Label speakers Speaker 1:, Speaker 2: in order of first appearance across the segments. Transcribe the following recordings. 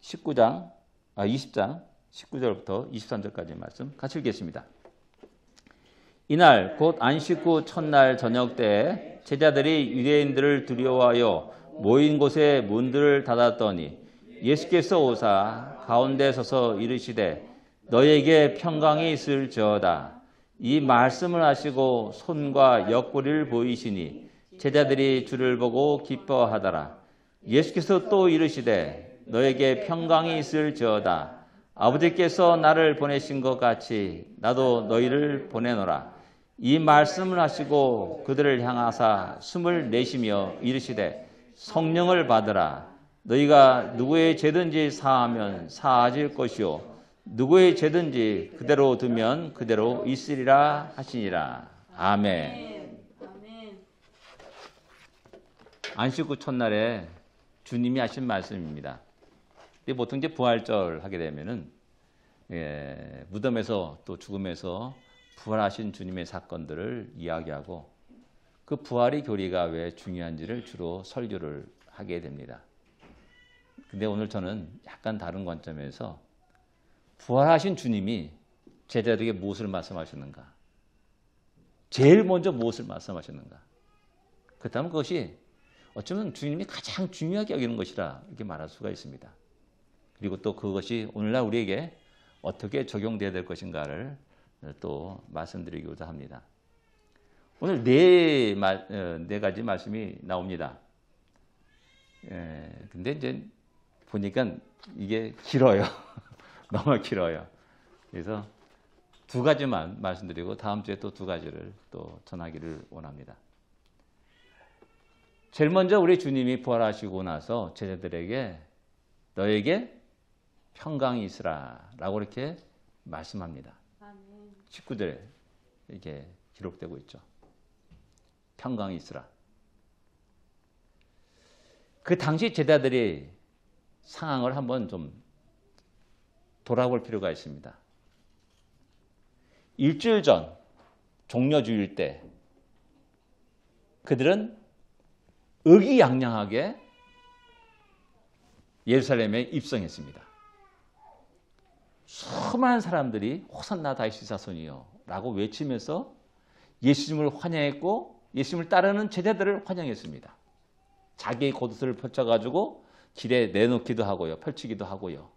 Speaker 1: 20장 19절부터 23절까지 말씀 같이 읽겠습니다. 이날 곧 안식 후 첫날 저녁 때에 제자들이 유대인들을 두려워하여 모인 곳에 문들을 닫았더니 예수께서 오사 가운데 서서 이르시되 너에게 평강이 있을지어다. 이 말씀을 하시고 손과 옆구리를 보이시니 제자들이 주를 보고 기뻐하더라. 예수께서 또 이르시되 너에게 평강이 있을지어다. 아버지께서 나를 보내신 것 같이 나도 너희를 보내노라. 이 말씀을 하시고 그들을 향하사 숨을 내쉬며 이르시되 성령을 받으라. 너희가 누구의 죄든지 사하면 사하질 것이요 누구의 죄든지 그대로 두면 그대로 있으리라 하시니라. 아멘. 안식 후 첫날에 주님이 하신 말씀입니다. 보통 이제 부활절 하게 되면은 무덤에서 또 죽음에서 부활하신 주님의 사건들을 이야기하고 그 부활의 교리가 왜 중요한지를 주로 설교를 하게 됩니다. 근데 오늘 저는 약간 다른 관점에서 부활하신 주님이 제자들에게 무엇을 말씀하셨는가? 제일 먼저 무엇을 말씀하셨는가? 그렇다면 그것이 어쩌면 주님이 가장 중요하게 여기는 것이라 이렇게 말할 수가 있습니다. 그리고 또 그것이 오늘날 우리에게 어떻게 적용되어야 될 것인가를 또 말씀드리고자 합니다. 오늘 네 가지 말씀이 나옵니다. 근데 이제 보니까 이게 길어요. 너무 길어요. 그래서 두 가지만 말씀드리고 다음 주에 또 두 가지를 또 전하기를 원합니다. 제일 먼저 우리 주님이 부활하시고 나서 제자들에게 너에게 평강이 있으라 라고 이렇게 말씀합니다. 19절에 이렇게 기록되고 있죠. 평강이 있으라. 그 당시 제자들이 상황을 한번 좀 돌아볼 필요가 있습니다. 일주일 전 종려주일 때 그들은 의기양양하게 예루살렘에 입성했습니다. 수많은 사람들이 호산나 다윗의 자손이요 라고 외치면서 예수님을 환영했고 예수님을 따르는 제자들을 환영했습니다. 자기의 겉옷을 펼쳐가지고 길에 내놓기도 하고요. 펼치기도 하고요.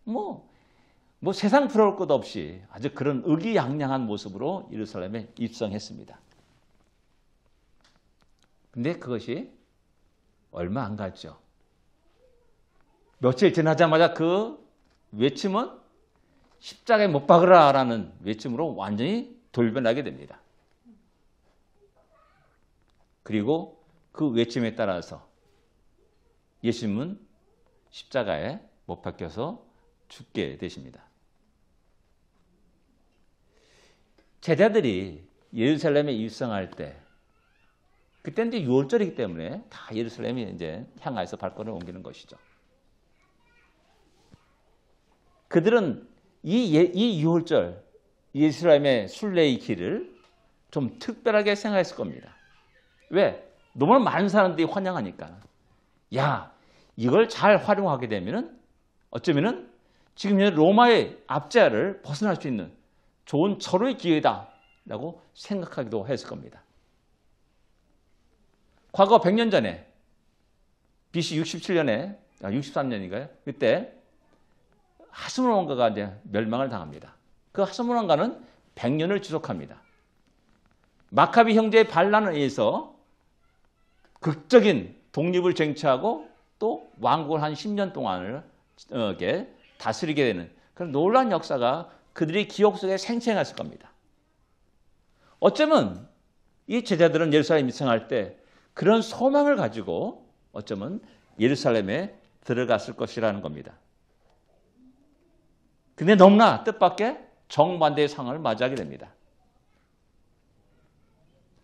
Speaker 1: 뭐 세상 부러울 것 없이 아주 그런 의기양양한 모습으로 예루살렘에 입성했습니다. 근데 그것이 얼마 안 갔죠. 며칠 지나자마자 그 외침은 십자가에 못 박으라 라는 외침으로 완전히 돌변하게 됩니다. 그리고 그 외침에 따라서 예수님은 십자가에 못 박혀서 죽게 되십니다. 제자들이 예루살렘에 입성할 때 그때는 이제 6월절이기 때문에 다 예루살렘에 이제 향하여서 발걸음을 옮기는 것이죠. 그들은 이 6월절 예루살렘의 순례의 길을 좀 특별하게 생각했을 겁니다. 왜? 너무 많은 사람들이 환영하니까. 야, 이걸 잘 활용하게 되면은 어쩌면은 지금 로마의 압제를 벗어날 수 있는 좋은 절호의 기회다라고 생각하기도 했을 겁니다. 과거 100년 전에 BC 63년인가요? 그때 하스몬 왕가가 이제 멸망을 당합니다. 그 하스몬 왕가는 100년을 지속합니다. 마카비 형제의 반란에 의해서 극적인 독립을 쟁취하고 또 왕국을 한 10년 동안을 다스리게 되는 그런 놀라운 역사가 그들의 기억 속에 생생했을 겁니다. 어쩌면 이 제자들은 예루살렘에 입성할 때 그런 소망을 가지고 어쩌면 예루살렘에 들어갔을 것이라는 겁니다. 근데 너무나 뜻밖의 정반대의 상황을 맞이하게 됩니다.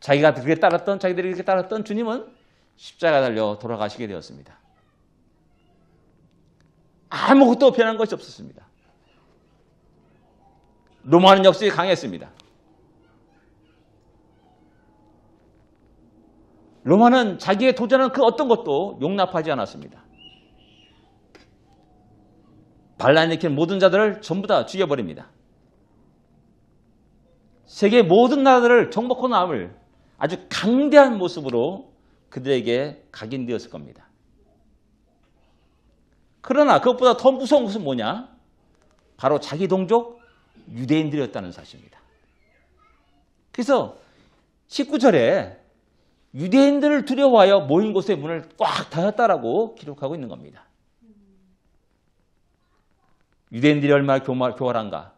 Speaker 1: 자기들이 그렇게 따랐던 주님은 십자가에 달려 돌아가시게 되었습니다. 아무것도 변한 것이 없었습니다. 로마는 역시 강했습니다. 로마는 자기의 도전한 그 어떤 것도 용납하지 않았습니다. 반란을 일으키는 모든 자들을 전부 다 죽여버립니다. 세계 모든 나라들을 정복하고 남을 아주 강대한 모습으로 그들에게 각인되었을 겁니다. 그러나 그것보다 더 무서운 것은 뭐냐? 바로 자기 동족 유대인들이었다는 사실입니다. 그래서 19절에 유대인들을 두려워하여 모인 곳의 문을 꽉 닫았다라고 기록하고 있는 겁니다. 유대인들이 얼마나 교활한가?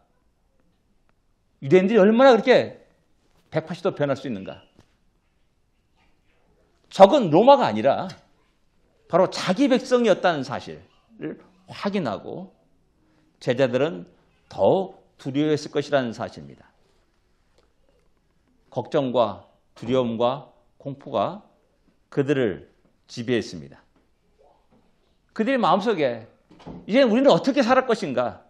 Speaker 1: 유대인들이 얼마나 그렇게 180도 변할 수 있는가? 적은 로마가 아니라 바로 자기 백성이었다는 사실을 확인하고 제자들은 더 두려워했을 것이라는 사실입니다. 걱정과 두려움과 공포가 그들을 지배했습니다. 그들의 마음속에 이제 우리는 어떻게 살 것인가?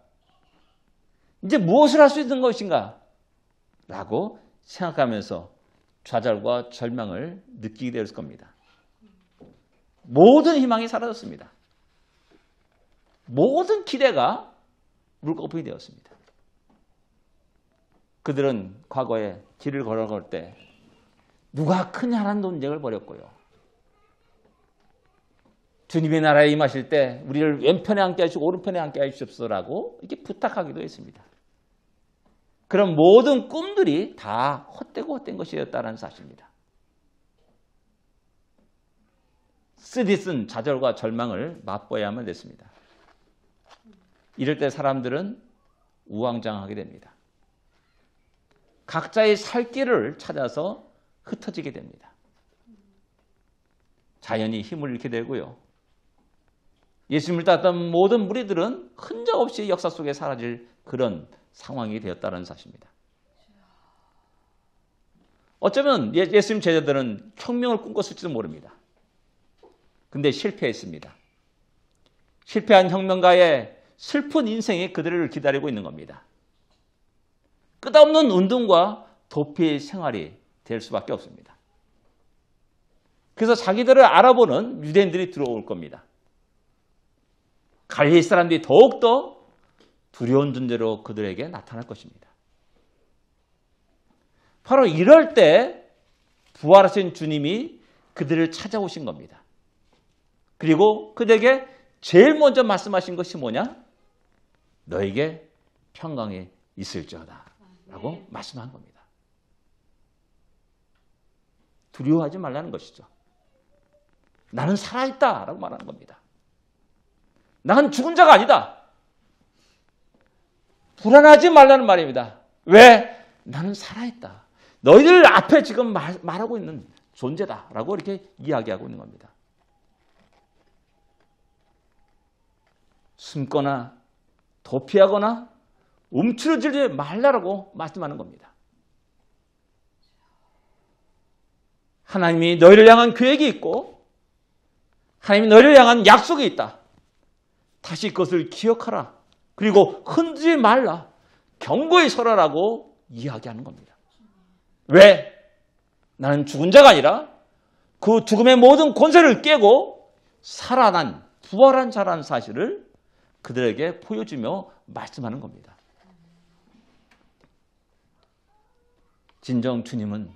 Speaker 1: 이제 무엇을 할 수 있는 것인가? 라고 생각하면서 좌절과 절망을 느끼게 되었을 겁니다. 모든 희망이 사라졌습니다. 모든 기대가 물거품이 되었습니다. 그들은 과거에 길을 걸어갈 때 누가 크냐라는 논쟁을 벌였고요. 주님의 나라에 임하실 때 우리를 왼편에 앉게 하시고 오른편에 앉게 하시옵소서라고 이렇게 부탁하기도 했습니다. 그런 모든 꿈들이 다 헛되고 헛된 것이었다는 사실입니다. 쓰디쓴 좌절과 절망을 맛보아야만 됐습니다. 이럴 때 사람들은 우왕좌왕하게 됩니다. 각자의 살 길을 찾아서 흩어지게 됩니다. 자연히 힘을 잃게 되고요. 예수님을 따랐던 모든 무리들은 흔적 없이 역사 속에 사라질 그런 상황이 되었다는 사실입니다. 어쩌면 예수님 제자들은 혁명을 꿈꿨을지도 모릅니다. 근데 실패했습니다. 실패한 혁명가의 슬픈 인생이 그들을 기다리고 있는 겁니다. 끝없는 운동과 도피의 생활이 될 수밖에 없습니다. 그래서 자기들을 알아보는 유대인들이 들어올 겁니다. 갈릴리 사람들이 더욱더 두려운 존재로 그들에게 나타날 것입니다. 바로 이럴 때 부활하신 주님이 그들을 찾아오신 겁니다. 그리고 그들에게 제일 먼저 말씀하신 것이 뭐냐? 너에게 평강이 있을지어다 라고 말씀한 겁니다. 두려워하지 말라는 것이죠. 나는 살아있다 라고 말하는 겁니다. 나는 죽은 자가 아니다. 불안하지 말라는 말입니다. 왜? 나는 살아있다. 너희들 앞에 지금 말하고 있는 존재다 라고 이렇게 이야기하고 있는 겁니다. 숨거나 도피하거나 움츠러들지 말라라고 말씀하는 겁니다. 하나님이 너희를 향한 계획이 있고 하나님이 너희를 향한 약속이 있다. 다시 그것을 기억하라. 그리고 흔들지 말라. 경고히 서라라고 이야기하는 겁니다. 왜? 나는 죽은 자가 아니라 그 죽음의 모든 권세를 깨고 살아난 부활한 자라는 사실을 그들에게 보여주며 말씀하는 겁니다. 진정 주님은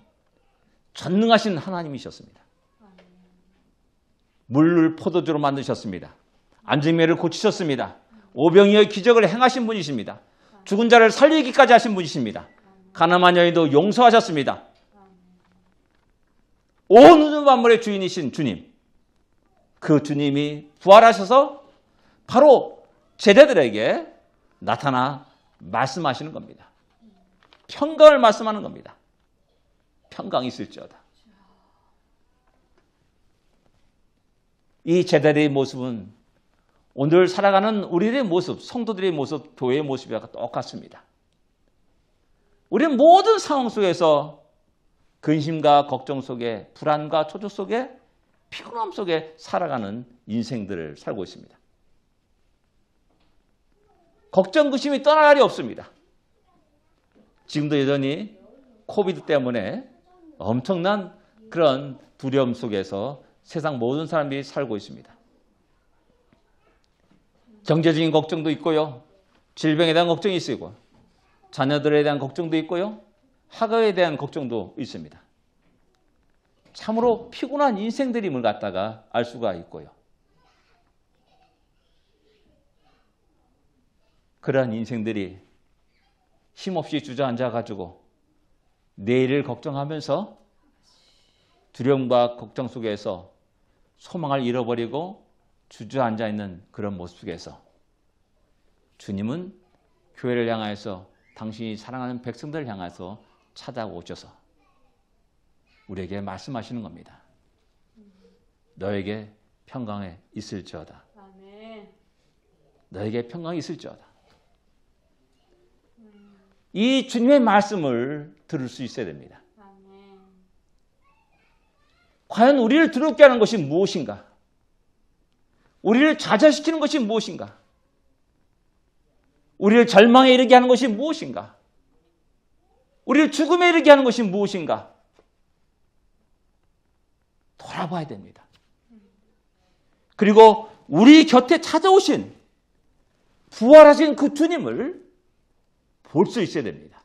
Speaker 1: 전능하신 하나님이셨습니다. 물을 포도주로 만드셨습니다. 안증매를 고치셨습니다. 오병이어의 기적을 행하신 분이십니다. 죽은 자를 살리기까지 하신 분이십니다. 가늠한 여인도 용서하셨습니다. 온 우주 만물의 주인이신 주님, 그 주님이 부활하셔서 바로 제자들에게 나타나 말씀하시는 겁니다. 평강을 말씀하는 겁니다. 평강이 있을지어다. 이 제자들의 모습은 오늘 살아가는 우리들의 모습, 성도들의 모습, 교회의 모습과 똑같습니다. 우리는 모든 상황 속에서 근심과 걱정 속에, 불안과 초조 속에, 피곤함 속에 살아가는 인생들을 살고 있습니다. 걱정, 근심이 떠날 날이 없습니다. 지금도 여전히 코비드 때문에 엄청난 그런 두려움 속에서 세상 모든 사람들이 살고 있습니다. 경제적인 걱정도 있고요. 질병에 대한 걱정이 있고 자녀들에 대한 걱정도 있고요. 학업에 대한 걱정도 있습니다. 참으로 피곤한 인생들임을 갖다가 알 수가 있고요. 그러한 인생들이 힘없이 주저앉아가지고 내일을 걱정하면서 두려움과 걱정 속에서 소망을 잃어버리고 주저앉아 있는 그런 모습 속에서 주님은 교회를 향하여서 당신이 사랑하는 백성들을 향해서 찾아오셔서 우리에게 말씀하시는 겁니다. 너에게 평강에 있을지어다. 너에게 평강이 있을지어다. 이 주님의 말씀을 들을 수 있어야 됩니다. 과연 우리를 두렵게 하는 것이 무엇인가? 우리를 좌절시키는 것이 무엇인가? 우리를 절망에 이르게 하는 것이 무엇인가? 우리를 죽음에 이르게 하는 것이 무엇인가? 돌아봐야 됩니다. 그리고 우리 곁에 찾아오신 부활하신 그 주님을 볼 수 있어야 됩니다.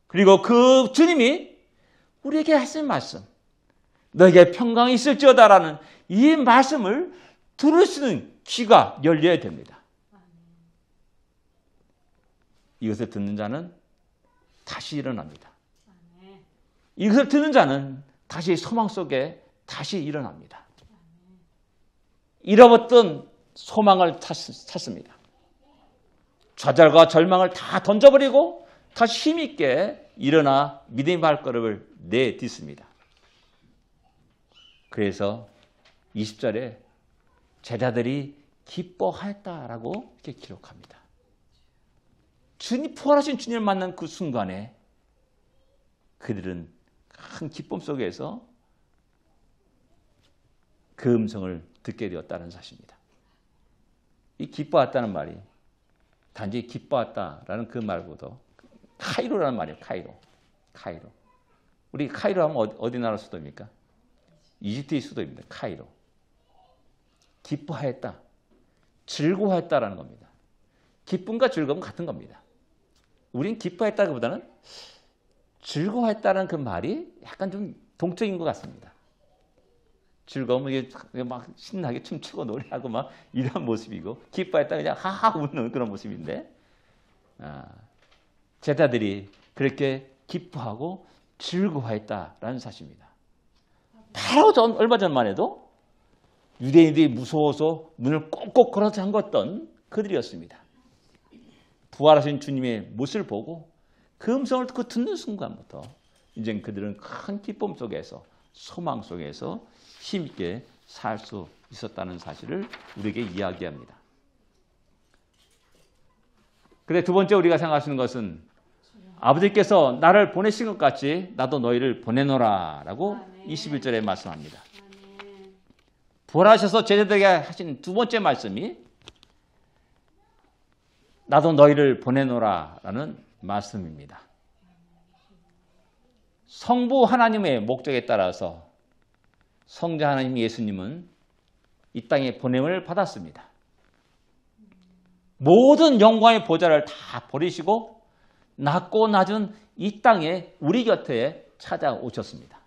Speaker 1: 그리고 그 주님이 우리에게 하신 말씀, 너에게 평강이 있을지어다라는 이 말씀을 들을 수 있는 귀가 열려야 됩니다. 이것을 듣는 자는 다시 일어납니다. 이것을 듣는 자는 다시 소망 속에 다시 일어납니다. 잃어버렸던 소망을 찾습니다. 좌절과 절망을 다 던져버리고 다시 힘있게 일어나 믿음의 발걸음을 내딛습니다. 그래서 20절에 제자들이 기뻐하였다라고 이렇게 기록합니다. 주님 부활하신 주님을 만난 그 순간에 그들은 큰 기쁨 속에서 그 음성을 듣게 되었다는 사실입니다. 이 기뻐했다는 말이 단지 기뻐했다라는 그 말보다 카이로라는 말이에요. 카이로. 우리 카이로 하면 어디 나라 수도입니까? 이집트의 수도입니다. 카이로. 기뻐했다, 즐거워했다라는 겁니다. 기쁨과 즐거움은 같은 겁니다. 우린 기뻐했다기보다는 즐거워했다는 그 말이 약간 좀 동적인 것 같습니다. 즐거움은 이게 막 신나게 춤추고 노래하고 막 이런 모습이고, 기뻐했다 그냥 하하 웃는 그런 모습인데, 제자들이 그렇게 기뻐하고 즐거워했다라는 사실입니다. 바로 얼마 전만 해도 유대인들이 무서워서 문을 꼭꼭 걸어 잠갔던 그들이었습니다. 부활하신 주님의 모습을 보고 그 음성을 듣는 순간부터 이제 그들은 큰 기쁨 속에서, 소망 속에서 힘있게 살 수 있었다는 사실을 우리에게 이야기합니다. 그런데 두 번째 우리가 생각할 수 있는 것은 아버지께서 나를 보내신 것 같이 나도 너희를 보내노라 라고 21절에 말씀합니다. 부활하셔서 제자들에게 하신 두 번째 말씀이 나도 너희를 보내노라 라는 말씀입니다. 성부 하나님의 목적에 따라서 성자 하나님 예수님은 이 땅에 보냄을 받았습니다. 모든 영광의 보좌를 다 버리시고 낮고 낮은 이 땅에 우리 곁에 찾아오셨습니다.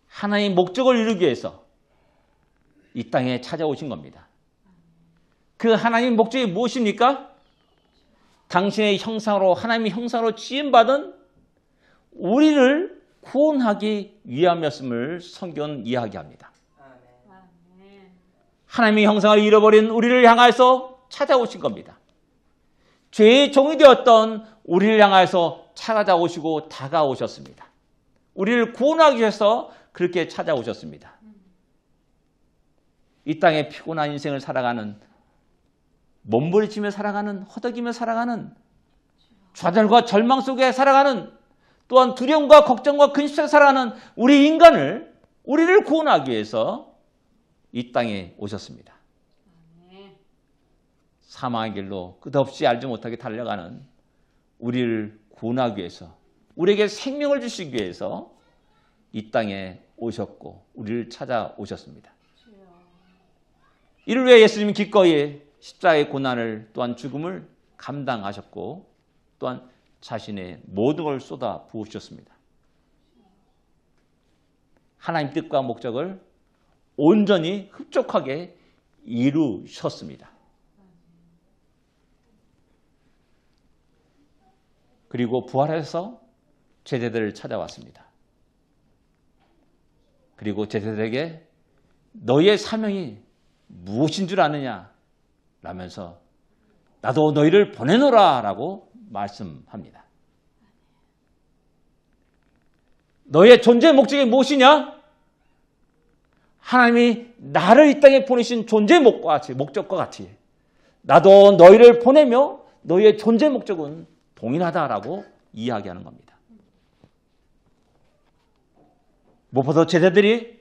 Speaker 1: 하나님의 목적을 이루기 위해서 이 땅에 찾아오신 겁니다. 그 하나님의 목적이 무엇입니까? 당신의 형상으로, 하나님의 형상으로 지음받은 우리를 구원하기 위함이었음을 성경은 이야기합니다. 하나님의 형상을 잃어버린 우리를 향해서 찾아오신 겁니다. 죄의 종이 되었던 우리를 향해서 찾아오시고 다가오셨습니다. 우리를 구원하기 위해서 그렇게 찾아오셨습니다. 이 땅에 피곤한 인생을 살아가는, 몸부림치며 살아가는, 허덕이며 살아가는, 좌절과 절망 속에 살아가는, 또한 두려움과 걱정과 근심 속에 살아가는 우리 인간을, 우리를 구원하기 위해서 이 땅에 오셨습니다. 사망의 길로 끝없이 알지 못하게 달려가는 우리를 구원하기 위해서, 우리에게 생명을 주시기 위해서 이 땅에 오셨고 우리를 찾아오셨습니다. 이를 위해 예수님은 기꺼이 십자가의 고난을 또한 죽음을 감당하셨고 또한 자신의 모든 걸 쏟아 부으셨습니다. 하나님 뜻과 목적을 온전히 흡족하게 이루셨습니다. 그리고 부활해서 제자들을 찾아왔습니다. 그리고 제자들에게 너희의 사명이 무엇인 줄 아느냐 라면서 나도 너희를 보내노라 라고 말씀합니다. 너희의 존재의 목적이 무엇이냐? 하나님이 나를 이 땅에 보내신 존재의 목적과 같이 나도 너희를 보내며 너희의 존재의 목적은 동일하다라고 이야기하는 겁니다. 무엇보다 제자들이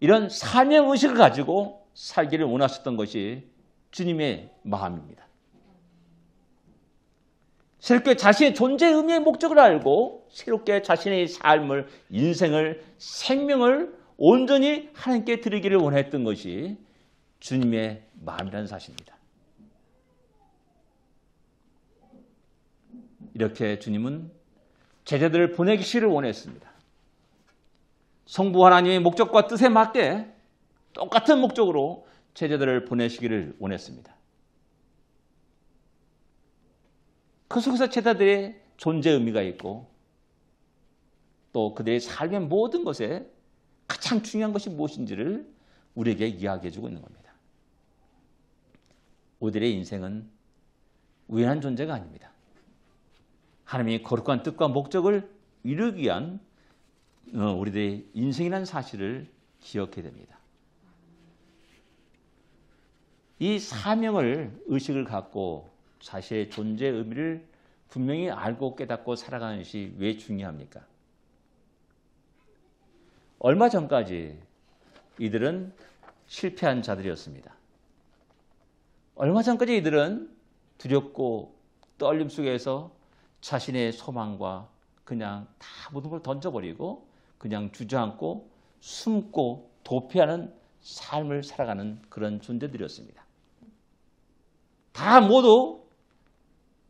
Speaker 1: 이런 사명의식을 가지고 살기를 원하셨던 것이 주님의 마음입니다. 새롭게 자신의 존재의 의미의 목적을 알고 새롭게 자신의 삶을, 인생을, 생명을 온전히 하나님께 드리기를 원했던 것이 주님의 마음이라는 사실입니다. 이렇게 주님은 제자들을 보내기를 원했습니다. 성부 하나님의 목적과 뜻에 맞게 똑같은 목적으로 제자들을 보내시기를 원했습니다. 그 속에서 제자들의 존재 의미가 있고 또 그들의 삶의 모든 것에 가장 중요한 것이 무엇인지를 우리에게 이야기해 주고 있는 겁니다. 우리들의 인생은 우연한 존재가 아닙니다. 하나님의 거룩한 뜻과 목적을 이루기 위한 우리들의 인생이라는 사실을 기억해야 됩니다. 이 사명을 의식을 갖고 자신의 존재의 의미를 분명히 알고 깨닫고 살아가는 것이 왜 중요합니까? 얼마 전까지 이들은 실패한 자들이었습니다. 얼마 전까지 이들은 두렵고 떨림 속에서 자신의 소망과 그냥 다 모든 걸 던져버리고 그냥 주저앉고 숨고 도피하는 삶을 살아가는 그런 존재들이었습니다. 다 모두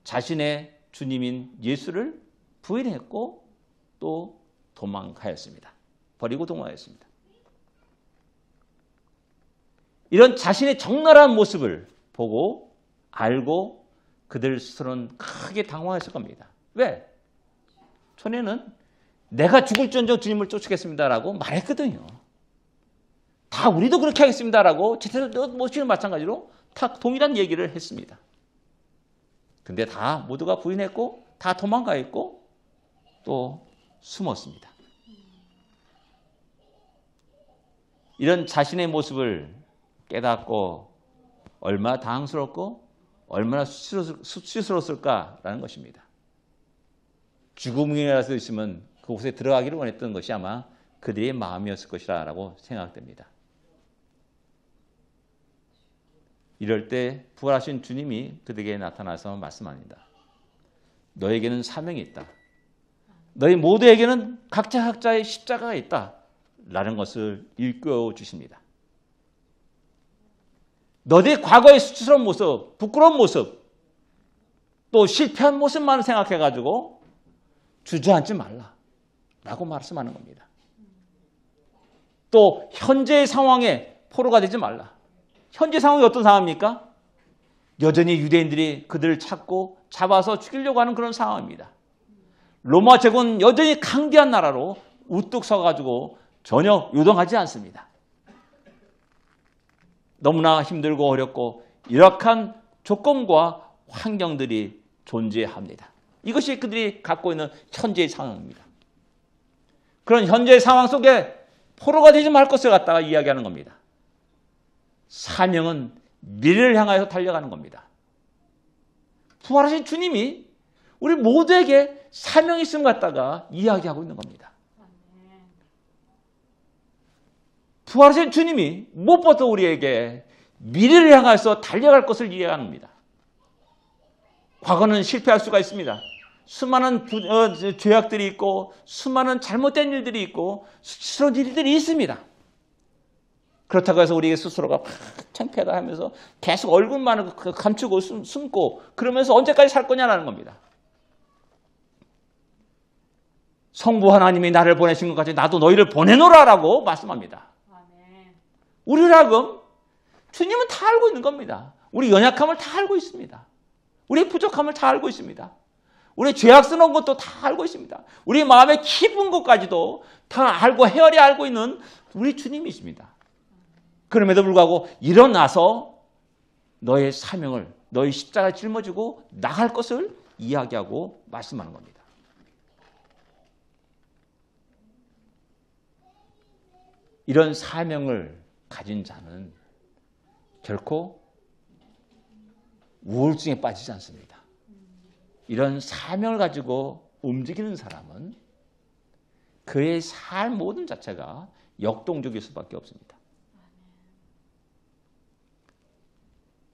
Speaker 1: 자신의 주님인 예수를 부인했고 또 도망하였습니다. 버리고 도망하였습니다. 이런 자신의 적나라한 모습을 보고 알고 그들 스스로는 크게 당황했을 겁니다. 왜? 전에는 내가 죽을지언정 주님을 쫓겠습니다라고 말했거든요. 다 우리도 그렇게 하겠습니다라고 제자들 모시는 마찬가지로 다 동일한 얘기를 했습니다. 근데 다 모두가 부인했고 다 도망가 있고 또 숨었습니다. 이런 자신의 모습을 깨닫고 얼마나 당황스럽고 얼마나 수치스러웠을까라는 것입니다. 죽음이라도 있으면 그곳에 들어가기를 원했던 것이 아마 그들의 마음이었을 것이라고 생각됩니다. 이럴 때 부활하신 주님이 그들에게 나타나서 말씀합니다. 너에게는 사명이 있다. 너희 모두에게는 각자의 십자가가 있다. 라는 것을 일깨워 주십니다. 너희의 과거의 수치스러운 모습, 부끄러운 모습, 또 실패한 모습만 생각해가지고 주저앉지 말라. 라고 말씀하는 겁니다. 또 현재의 상황에 포로가 되지 말라. 현재 상황이 어떤 상황입니까? 여전히 유대인들이 그들을 찾고 잡아서 죽이려고 하는 그런 상황입니다. 로마 제국은 여전히 강대한 나라로 우뚝 서가지고 전혀 요동하지 않습니다. 너무나 힘들고 어렵고 열악한 조건과 환경들이 존재합니다. 이것이 그들이 갖고 있는 현재의 상황입니다. 그런 현재의 상황 속에 포로가 되지 말 것을 갖다가 이야기하는 겁니다. 사명은 미래를 향하여 달려가는 겁니다. 부활하신 주님이 우리 모두에게 사명이 있음을 갖다가 이야기하고 있는 겁니다. 부활하신 주님이 무엇보다 우리에게 미래를 향해서 달려갈 것을 이야기합니다. 과거는 실패할 수가 있습니다. 수많은 죄악들이 있고 수많은 잘못된 일들이 있고 수치스러운 일들이 있습니다. 그렇다고 해서 우리 스스로가 창피하다 하면서 계속 얼굴만 감추고 숨고 그러면서 언제까지 살 거냐라는 겁니다. 성부 하나님이 나를 보내신 것 같이 나도 너희를 보내노라라고 말씀합니다. 우리를 하금 주님은 다 알고 있는 겁니다. 우리 연약함을 다 알고 있습니다. 우리 부족함을 다 알고 있습니다. 우리 죄악스러운 것도 다 알고 있습니다. 우리 마음의 깊은 것까지도 다 알고 헤아려 알고 있는 우리 주님이십니다. 그럼에도 불구하고 일어나서 너의 사명을 너의 십자가를 짊어지고 나갈 것을 이야기하고 말씀하는 겁니다. 이런 사명을 가진 자는 결코 우울증에 빠지지 않습니다. 이런 사명을 가지고 움직이는 사람은 그의 삶 모든 자체가 역동적일 수밖에 없습니다.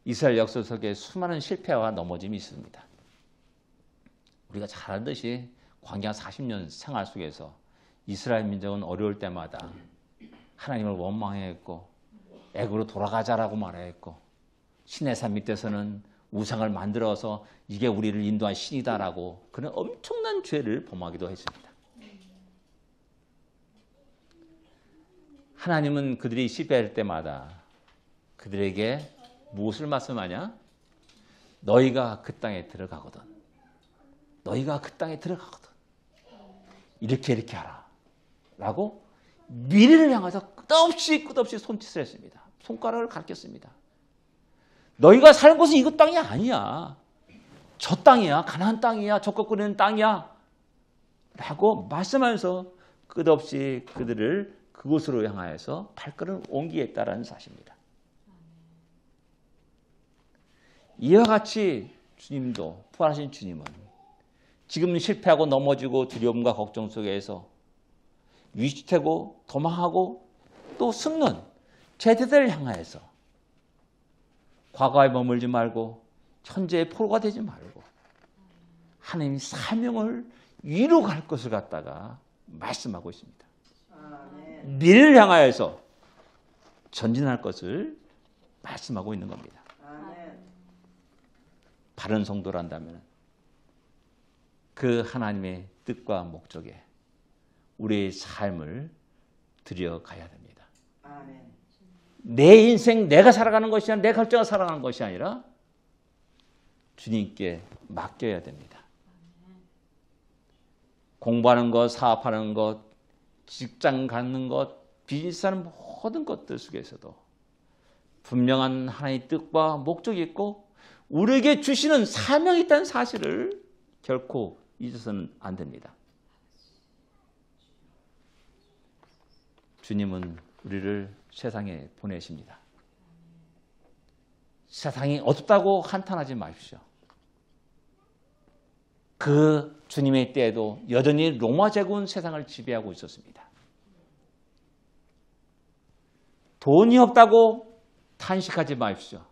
Speaker 1: 이스라엘 역사 속에 수많은 실패와 넘어짐이 있습니다. 우리가 잘 알듯이 광야 40년 생활 속에서 이스라엘 민족은 어려울 때마다 하나님을 원망했고 애굽으로 돌아가자라고 말했고 시내산 밑에서는 우상을 만들어서 이게 우리를 인도한 신이다라고 그런 엄청난 죄를 범하기도 했습니다. 하나님은 그들이 실패할 때마다 그들에게 무엇을 말씀하냐? 너희가 그 땅에 들어가거든. 너희가 그 땅에 들어가거든. 이렇게 하라. 라고 미래를 향해서 끝없이 손짓을 했습니다. 손가락을 가르쳤습니다. 너희가 사는 곳은 이것 땅이 아니야. 저 땅이야. 가나안 땅이야. 적극거리는 땅이야. 라고 말씀하면서 끝없이 그들을 그곳으로 향하여서 발걸음을 옮기겠다라는 사실입니다. 이와 같이 주님도 부활하신 주님은 지금 실패하고 넘어지고 두려움과 걱정 속에서 위축되고 도망하고 또 숨는 제자들을 향하여서 과거에 머물지 말고 현재의 포로가 되지 말고 하나님의 사명을 이루어갈 것을 갖다가 말씀하고 있습니다. 미래를 향하여서 전진할 것을 말씀하고 있는 겁니다. 바른 성도란다면 그 하나님의 뜻과 목적에 우리의 삶을 들여가야 됩니다. 내 인생 내가 살아가는 것이 아니라 내 결정을 살아가는 것이 아니라 주님께 맡겨야 됩니다. 공부하는 것, 사업하는 것, 직장 갖는 것, 비즈니스하는 모든 것들 속에서도 분명한 하나님의 뜻과 목적이 있고 우리에게 주시는 사명이 있다는 사실을 결코 잊어서는 안 됩니다. 주님은 우리를 세상에 보내십니다. 세상이 어둡다고 한탄하지 마십시오. 그 주님의 때에도 여전히 로마 제국은 세상을 지배하고 있었습니다. 돈이 없다고 탄식하지 마십시오.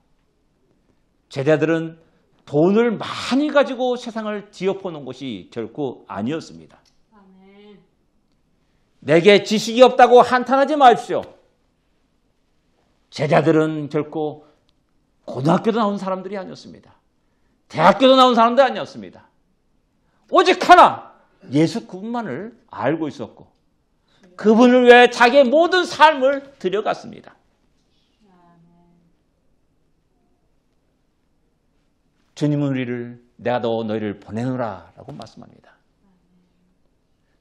Speaker 1: 제자들은 돈을 많이 가지고 세상을 뒤엎어놓은 것이 결코 아니었습니다. 내게 지식이 없다고 한탄하지 마십시오. 제자들은 결코 고등학교도 나온 사람들이 아니었습니다. 대학교도 나온 사람들이 아니었습니다. 오직 하나, 예수 그분만을 알고 있었고 그분을 위해 자기의 모든 삶을 들여갔습니다. 주님은 우리를 내가 너희를 보내노라 라고 말씀합니다.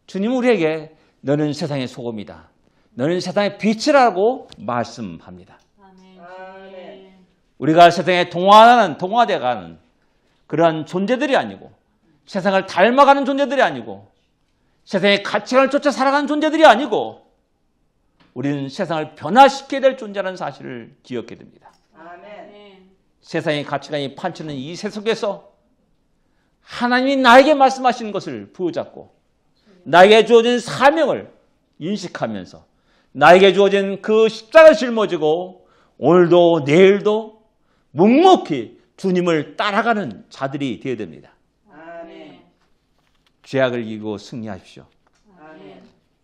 Speaker 1: 주님은 우리에게 너는 세상의 소금이다. 너는 세상의 빛이라고 말씀합니다. 우리가 세상에 동화돼가는 그러한 존재들이 아니고 세상을 닮아가는 존재들이 아니고 세상의 가치관을 쫓아 살아가는 존재들이 아니고 우리는 세상을 변화시켜야 될 존재라는 사실을 기억해야 됩니다. 세상의 가치관이 판치는 이 세속에서 하나님이 나에게 말씀하시는 것을 부여잡고 나에게 주어진 사명을 인식하면서 나에게 주어진 그 십자가를 짊어지고 오늘도 내일도 묵묵히 주님을 따라가는 자들이 되어야 됩니다. 죄악을 이기고 승리하십시오.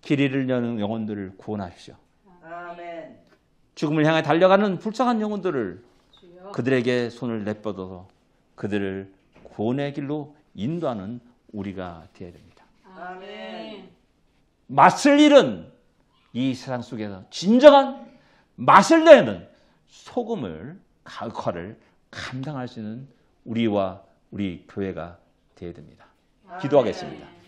Speaker 1: 길 잃을 여는 영혼들을 구원하십시오. 죽음을 향해 달려가는 불쌍한 영혼들을 그들에게 손을 내뻗어서 그들을 구원의 길로 인도하는 우리가 되어야 됩니다.
Speaker 2: 아멘.
Speaker 1: 맛을 잃은 이 세상 속에서 진정한 맛을 내는 소금을 역할을 감당할 수 있는 우리와 우리 교회가 되어야 됩니다. 기도하겠습니다.